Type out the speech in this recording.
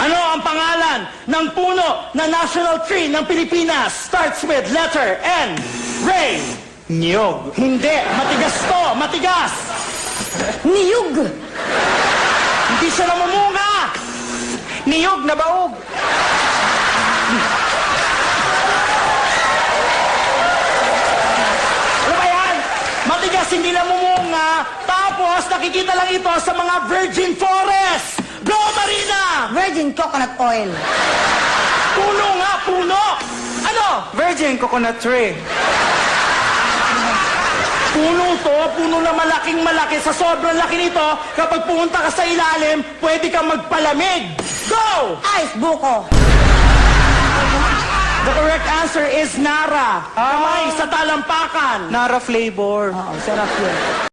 Ano ang pangalan ng puno na national tree ng Pilipinas? Starts with letter N. Ray. Niyog. Hindi. Matigas to. Matigas. Niyug. Hindi siya namumunga. Niyog na baog. Ano ba yan? Matigas, hindi namumunga. Tapos, nakikita lang ito sa mga virgin forest. Go, Marina! Virgin coconut oil. Puno nga, puno! Ano? Virgin coconut tree. Puno to, puno na malaking malaki. Sa sobrang laki nito, kapag pumunta ka sa ilalim, pwede kang magpalamig. Go! Ice buko. The correct answer is Nara. Kamay sa talampakan. Nara flavor. Oo, sarap yun.